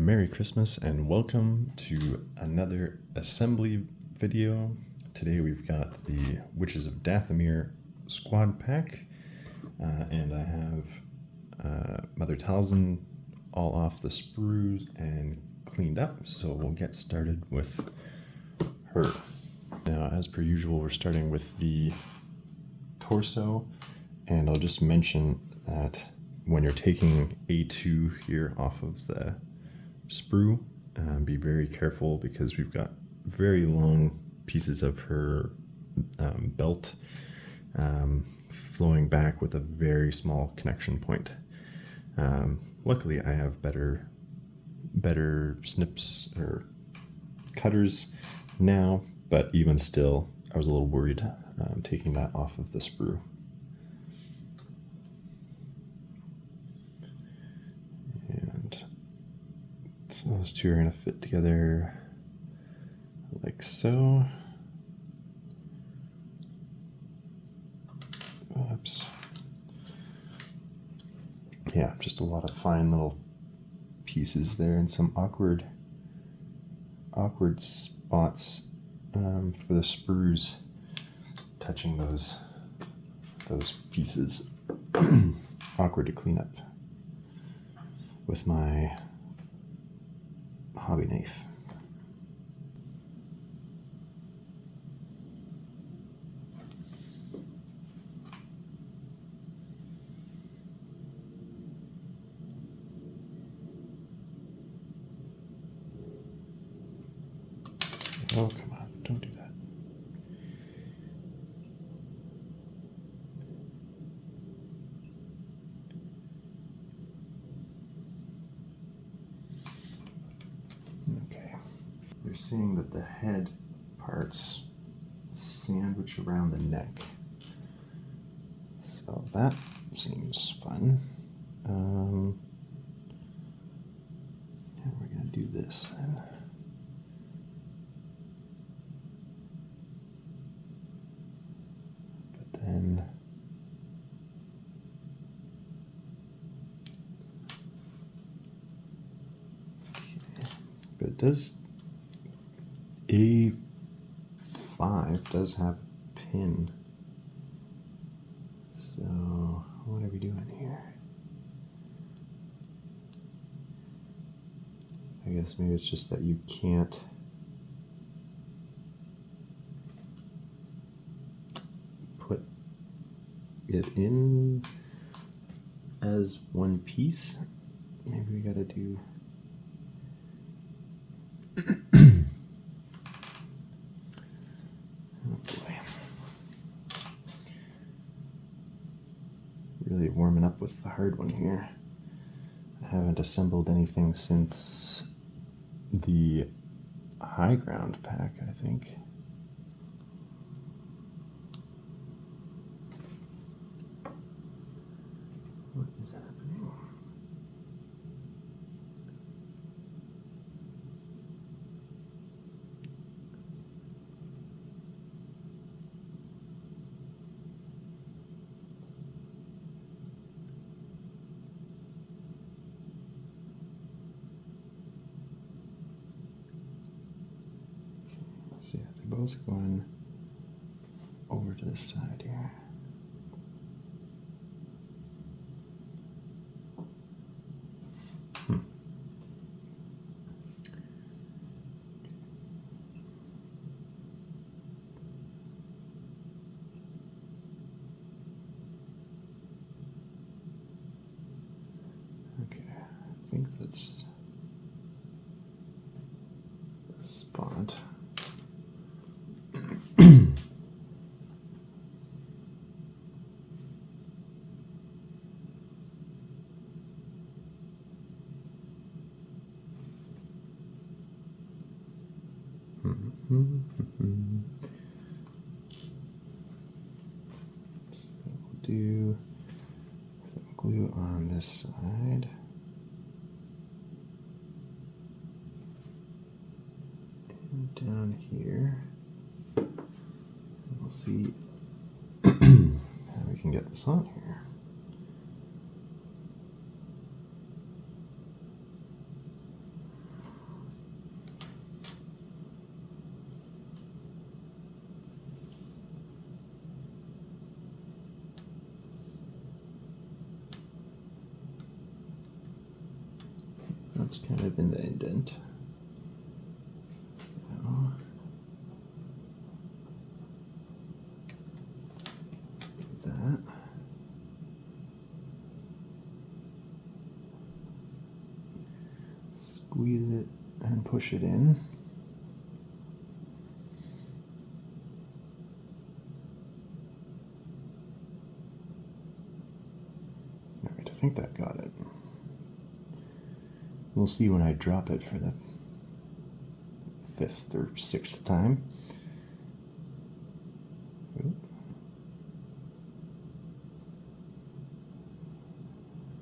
Merry Christmas and welcome to another assembly video. Today we've got the Witches of Dathomir squad pack, and I have Mother Talzin all off the sprues and cleaned up, so we'll get started with her. Now, as per usual, we're starting with the torso, and I'll just mention that when you're taking A2 here off of the sprue, be very careful because we've got very long pieces of her belt flowing back with a very small connection point. Luckily I have better snips or cutters now, but even still I was a little worried taking that off of the sprue. So those two are going to fit together like so. Oops. Yeah, just a lot of fine little pieces there and some awkward spots for the sprues touching those pieces. Awkward to clean up with my hobby knife. Oh, come on, don't do that. Okay, you're seeing that the head parts sandwich around the neck, so that seems fun. And we're going to do this then. But then but it does, A5 does have a pin, so what are we doing here? I guess maybe it's just that you can't put it in as one piece. Maybe we gotta do oh boy. Really warming up with the hard one here. I haven't assembled anything since the high ground pack, I think. What is happening? So yeah, they're both going over to this side here. Okay, I think that's the spot. So we'll do some glue on this side. And down here. We'll see how we can get this on here. it's kind of in the indent. So, that. Squeeze it and push it in. Alright, I think that got it. We'll see when I drop it for the 5th or 6th time. Oop.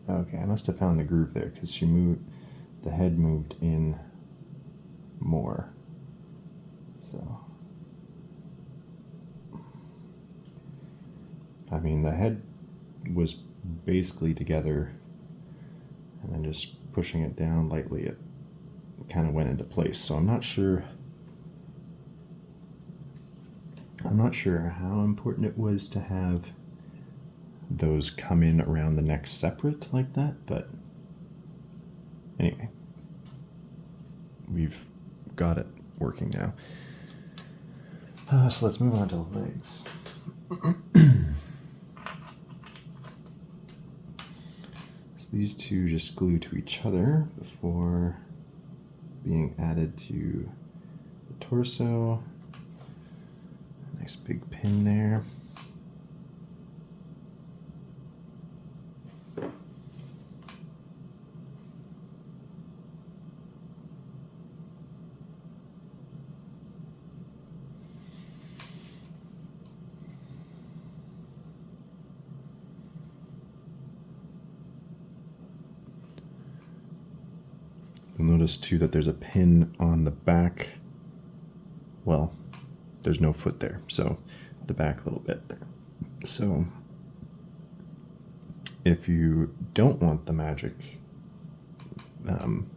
Okay, I must have found the groove there because she moved, the head moved in more. So, I mean, the head was basically together, and then just pushing it down lightly, it kind of went into place. So I'm not sure how important it was to have those come in around the neck separate like that, but anyway, we've got it working now. So let's move on to the legs. So these two just glue to each other before being added to the torso. Nice big pin there. You'll notice too that there's a pin on the back. Well, there's no foot there, so the back a little bit there. So if you don't want the magic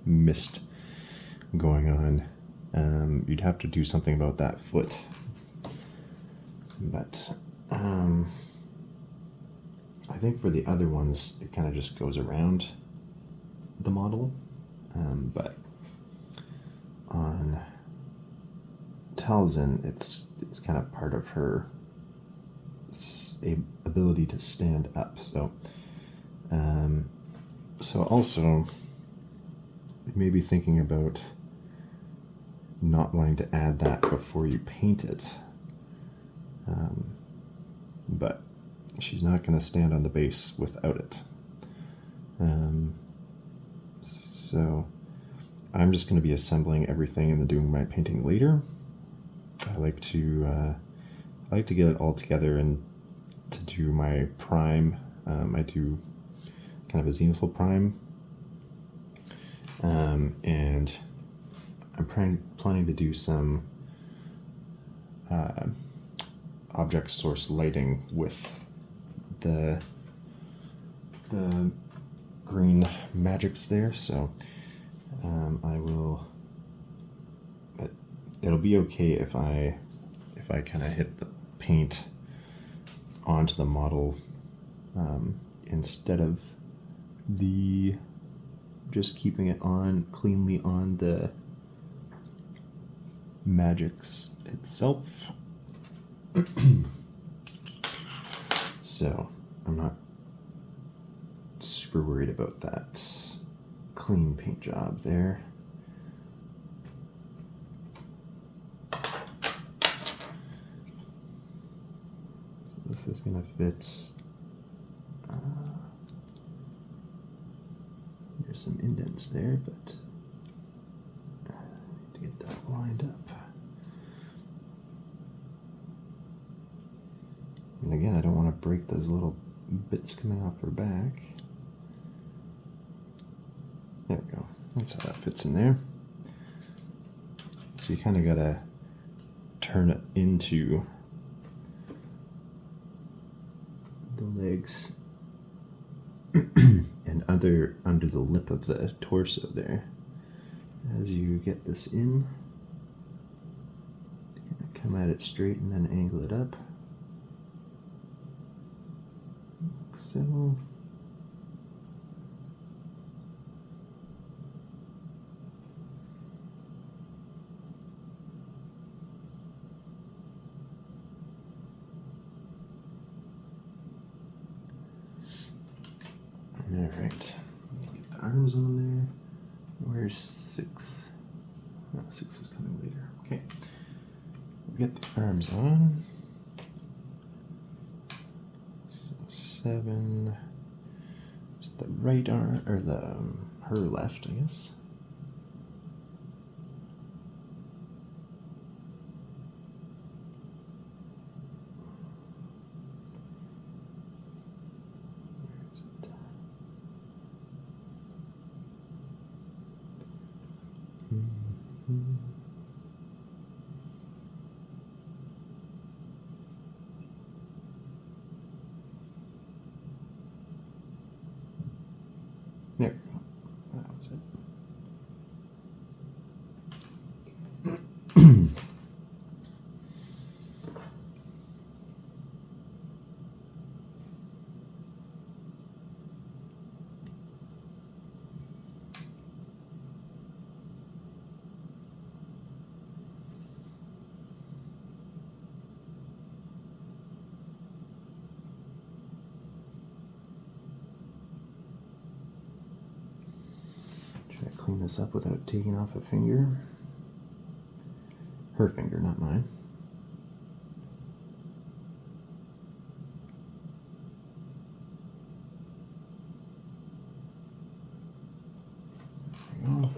mist going on, you'd have to do something about that foot. But I think for the other ones, it kind of just goes around the model. But on Talzin, it's kind of part of her ability to stand up. So, so also, you may be thinking about not wanting to add that before you paint it. But she's not going to stand on the base without it. So I'm just going to be assembling everything and then doing my painting later. I like to get it all together and to do my prime. I do kind of a zenithal prime, and I'm planning to do some object source lighting with the green magics there, so I will. It'll be okay if I kind of hit the paint onto the model instead of just keeping it on cleanly on the magics itself. So I'm not super worried about that clean paint job there. So this is going to fit. There's some indents there, but I need to get that lined up. And again, I don't want to break those little bits coming off her back. There we go. That's how that fits in there. So you kind of got to turn it into the legs and under the lip of the torso there. As you get this in, come at it straight and then angle it up. So There's 6. No, 6 is coming later. Okay. We'll get the arms on. So 7. It's the right arm, or the her left, I guess. There we go. That was it. Try to clean this up without taking off a finger. Her finger, not mine. There we go.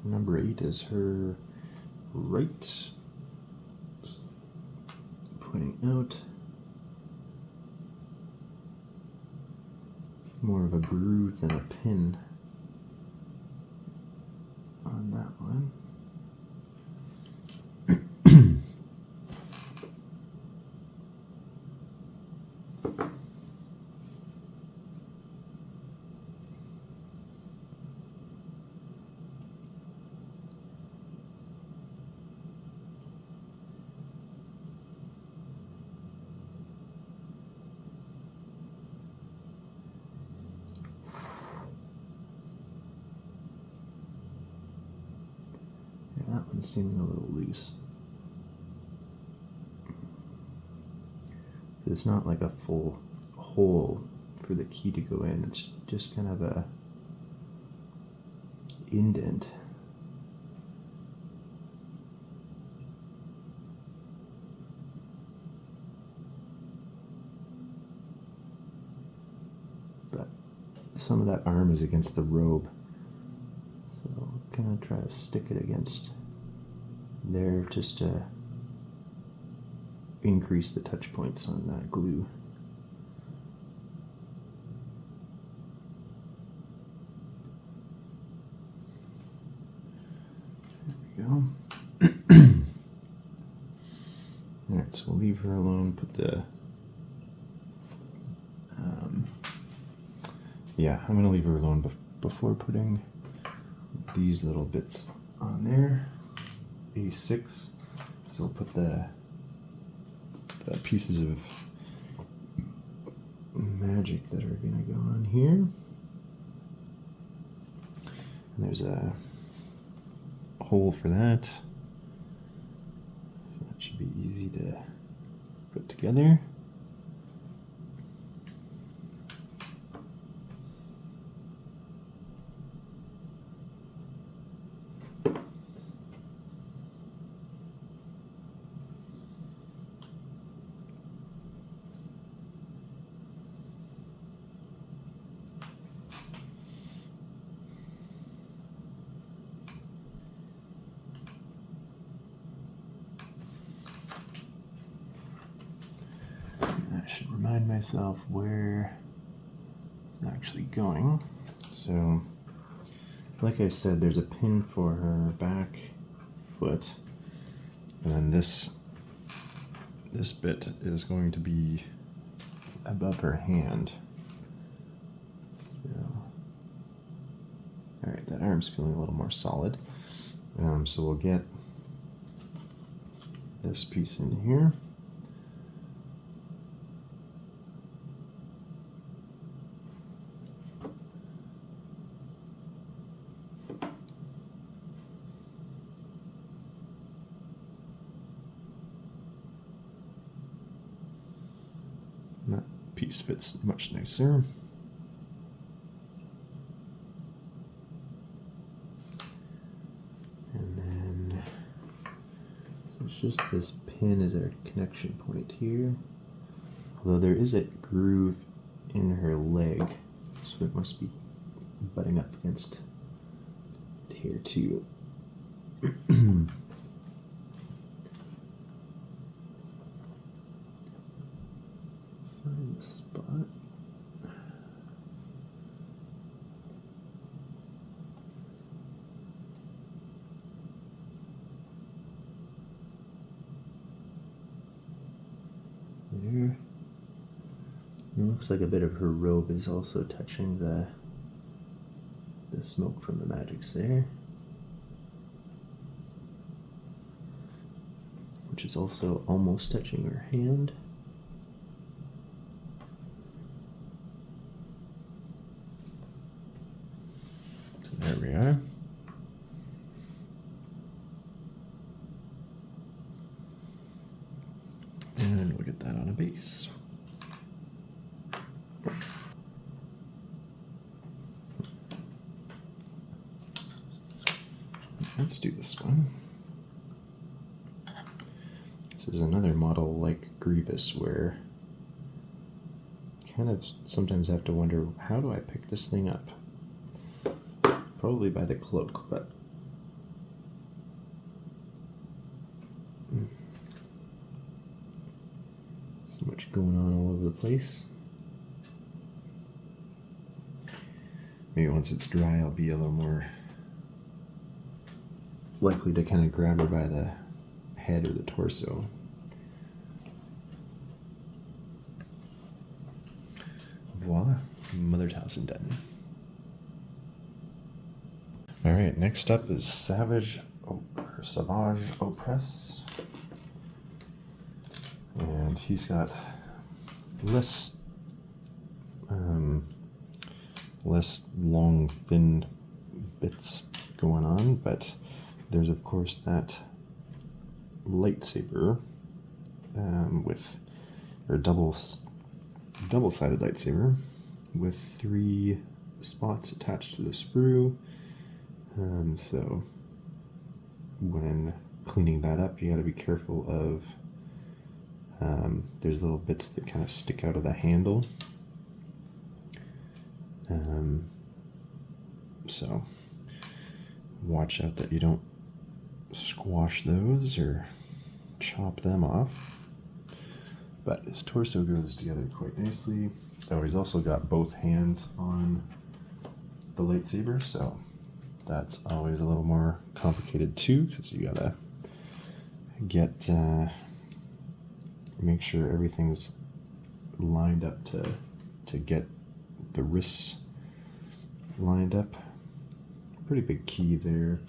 Number 8 is her right, pointing out. More of a groove than a pin on that one. That one's seeming a little loose. It's not like a full hole for the key to go in. It's just kind of a indent. But some of that arm is against the robe. So I'm gonna try to stick it against there just to increase the touch points on that glue. There we go. Alright, so we'll leave her alone, put the yeah, I'm gonna leave her alone before putting these little bits on there. A6. So we'll put the pieces of magic that are going to go on here. And there's a hole for that. So that should be easy to put together. I should remind myself where it's actually going. So, like I said, there's a pin for her back foot, and then this bit is going to be above her hand. So, all right, that arm's feeling a little more solid. So we'll get this piece in here. That piece fits much nicer. And then so it's just this pin is our connection point here. Although there is a groove in her leg, so it must be butting up against here too. Find the spot. There. It looks like a bit of her robe is also touching the smoke from the magics there, which is also almost touching her hand. So there we are. And we'll get that on a base. Let's do this one. This is another model like Grievous where you kind of sometimes have to wonder, how do I pick this thing up? Probably by the cloak, but so much going on all over the place. Maybe once it's dry I'll be a little more likely to kind of grab her by the head or the torso. Voila, Mother Talzin done. Alright, next up is Savage Opress. And he's got less long, thin bits going on, but there's of course that lightsaber double-sided lightsaber with 3 spots attached to the sprue. So when cleaning that up, you got to be careful of there's little bits that kind of stick out of the handle. So watch out that you don't squash those or chop them off. But his torso goes together quite nicely. Oh, he's also got both hands on the lightsaber, so that's always a little more complicated too, because you gotta get make sure everything's lined up to get the wrists lined up. Pretty big key there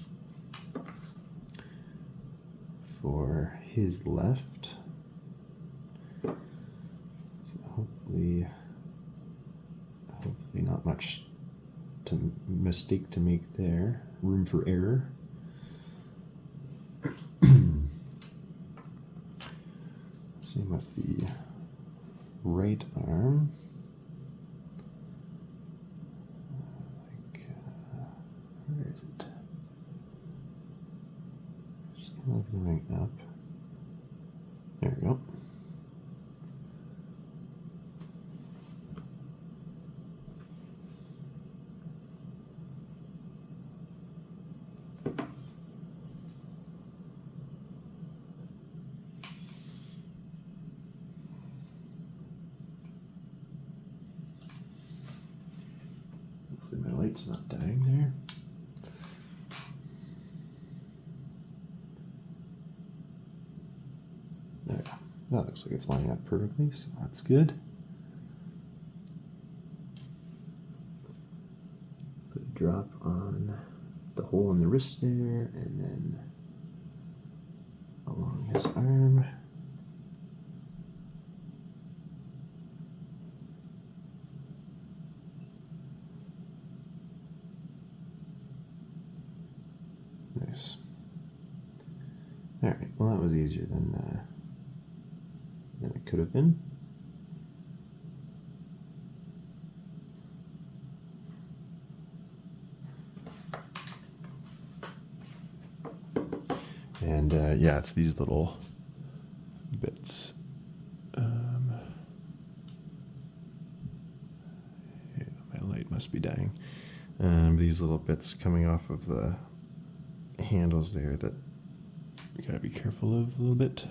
for his left. So hopefully not much mistake to make there. Room for error. Same with the right arm. Where is it? Just kind of going up. There we go. Hopefully my light's not dying there. There we go. That looks like it's lining up perfectly, so that's good. Put a drop on the hole in the wrist there, and then along his arm. Nice. All right. Well, that was easier than it could have been. And yeah, it's these little bits. Yeah, my light must be dying. These little bits coming off of the handles there that you gotta be careful of a little bit.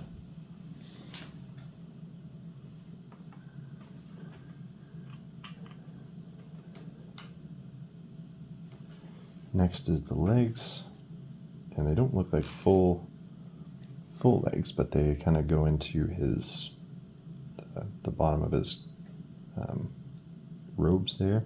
Next is the legs, and they don't look like full legs, but they kind of go into his the bottom of his robes there.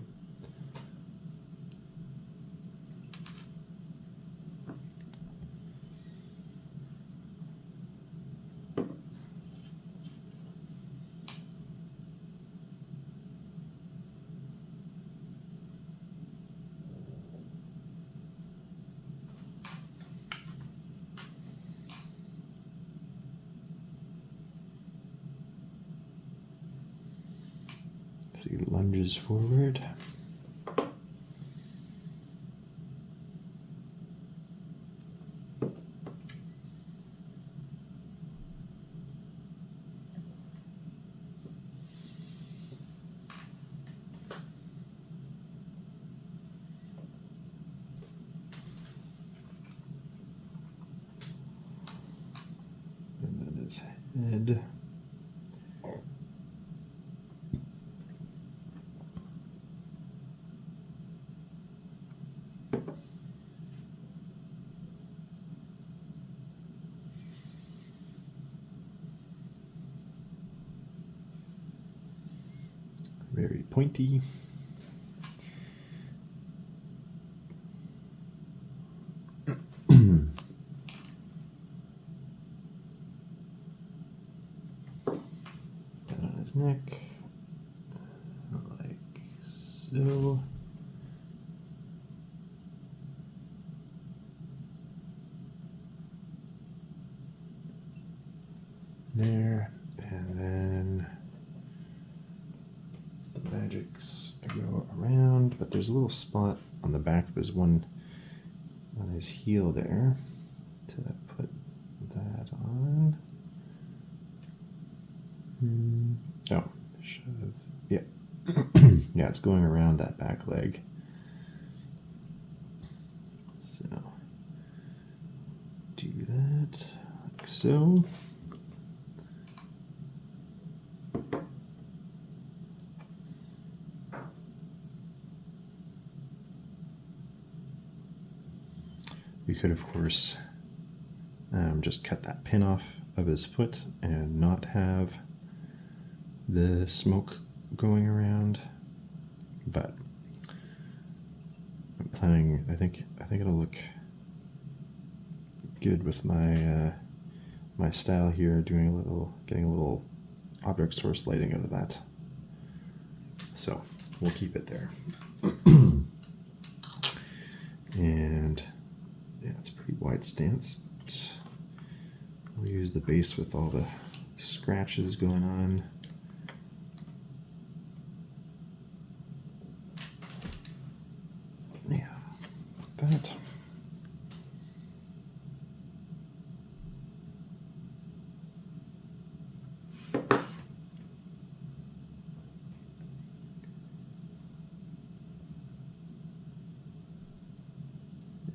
So he lunges forward. And then his head. Very pointy. Down on his neck, like so. There, and then the magics go around, but there's a little spot on the back of his on his heel there to put that on. Oh, should have, yeah. Yeah, it's going around that back leg. So, do that like so. We could, of course, just cut that pin off of his foot and not have the smoke going around, but I'm planning. I think it'll look good with my my style here, getting a little object source lighting out of that. So we'll keep it there. And yeah, it's a pretty wide stance. We'll use the base with all the scratches going on. Yeah, like that.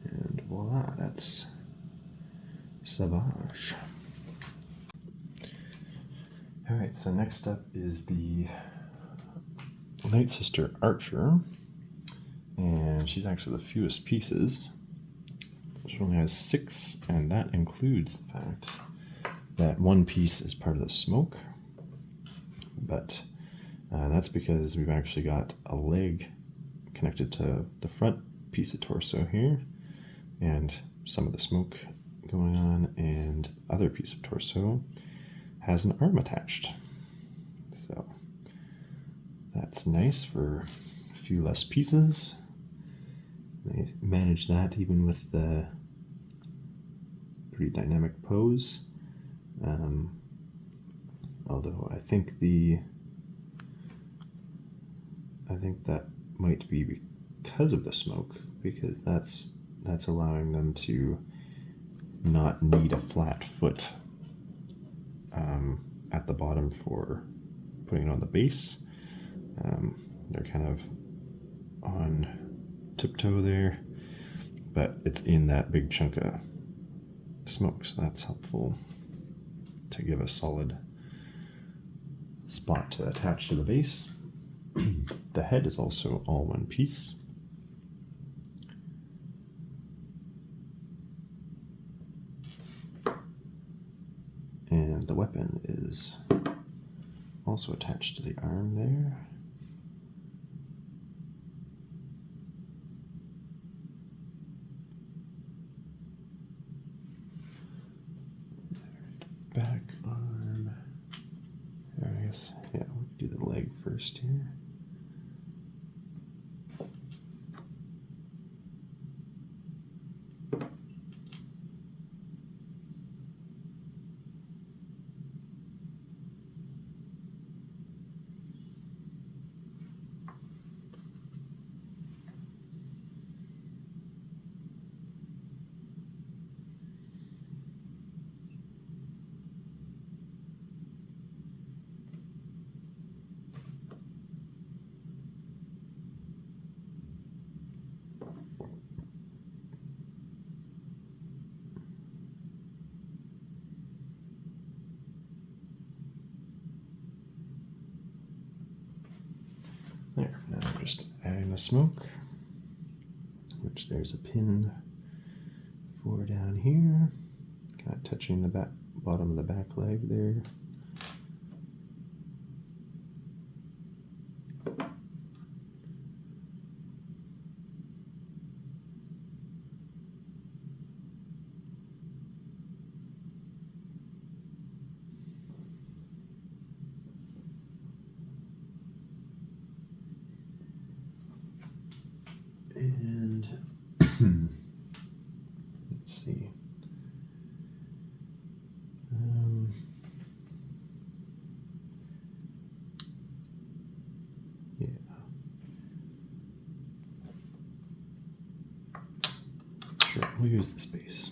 And voila, that's Savage. Alright, so next up is the Nightsister Archer, and she's actually the fewest pieces. She only has 6, and that includes the fact that one piece is part of the smoke, but that's because we've actually got a leg connected to the front piece of torso here, and some of the smoke going on, and and the other piece of torso has an arm attached. So that's nice for a few less pieces. They manage that even with the pretty dynamic pose. Although I think that might be because of the smoke, because that's allowing them to not need a flat foot at the bottom for putting it on the base. They're kind of on tiptoe there, but it's in that big chunk of smoke, so that's helpful to give a solid spot to attach to the base. The head is also all one piece. And the weapon is also attached to the arm there. Back arm. I guess, yeah, we'll do the leg first here. There, now I'm just adding the smoke, which there's a pin for down here, kind of touching the bottom of the back leg there. And let's see. Yeah. Sure, we'll use the space.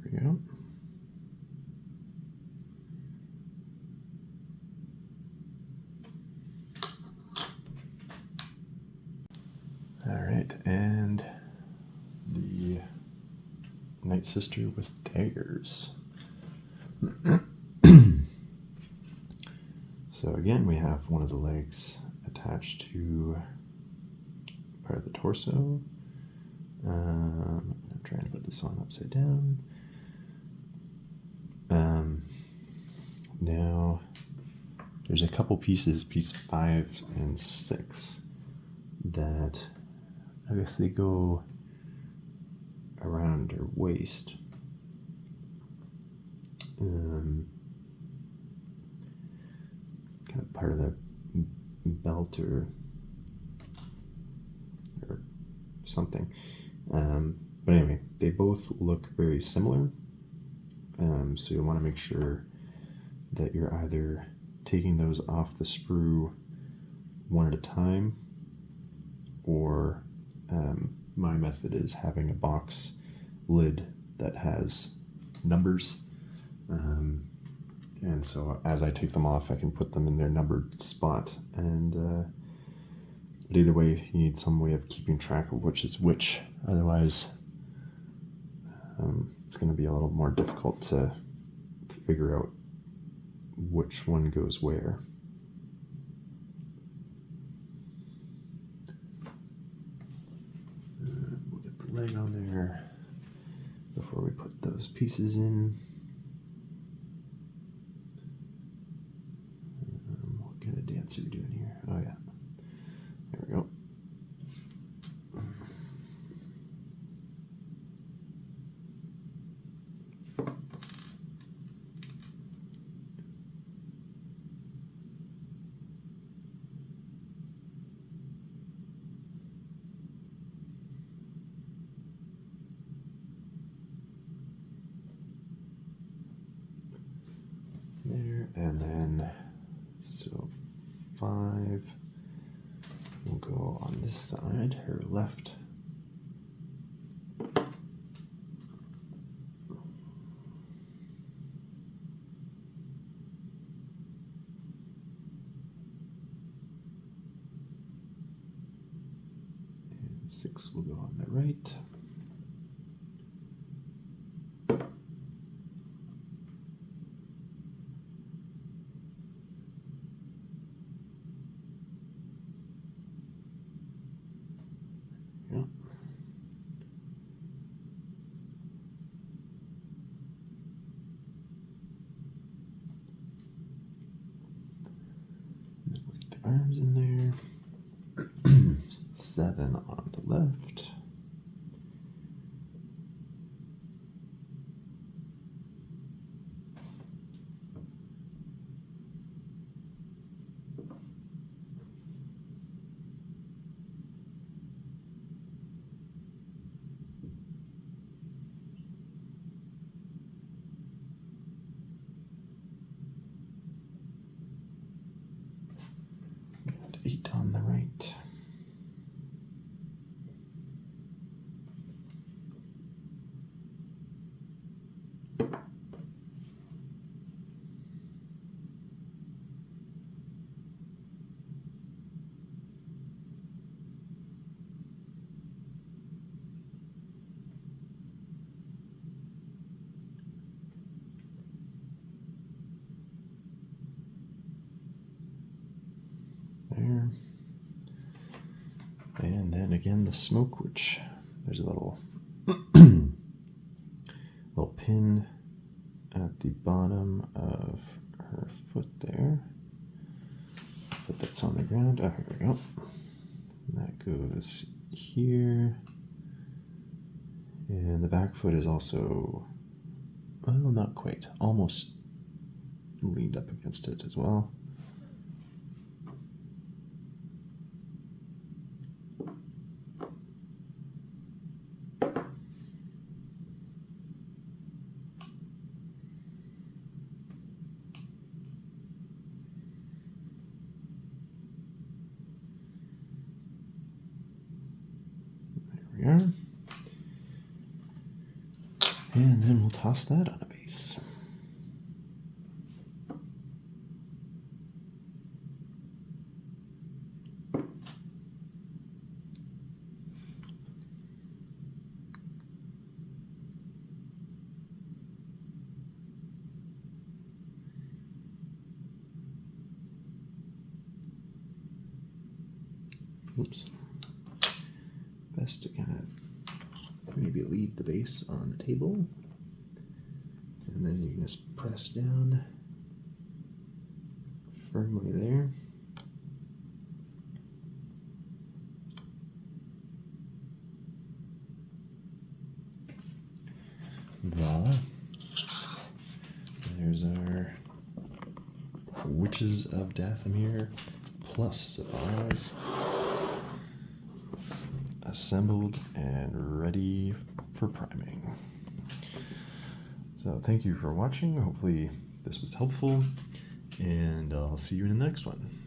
Here we go. All right, and the Nightsister with daggers. So again, we have one of the legs attached to part of the torso. I'm trying to put this on upside down. Now, there's a couple pieces, piece 5 and 6, that I guess they go around her waist. Kind of part of the belt or something. But anyway, they both look very similar. So you want to make sure that you're either taking those off the sprue one at a time, or my method is having a box lid that has numbers. And so as I take them off, I can put them in their numbered spot and But either way, you need some way of keeping track of which is which. Otherwise, it's going to be a little more difficult to figure out which one goes where. We'll get the leg on there before we put those pieces in. What kind of dance are we doing here? Oh yeah, there we go. There, and then so 5 will go on this side, her left. And 6 will go on the right. Arms in there. 7 on the left. And 8 on the right. There. And then again the smoke, which there's a little little pin at the bottom of her foot there. Foot that's on the ground. Oh, here we go. And that goes here. And the back foot is also, well, not quite, almost leaned up against it as well. And then we'll toss that on a base. Oops. Best to kind of maybe leave the base on the table, and then you can just press down firmly there. Voila. There's our Witches of Dathomir plus supplies assembled and ready for priming. So thank you for watching. Hopefully this was helpful, and I'll see you in the next one.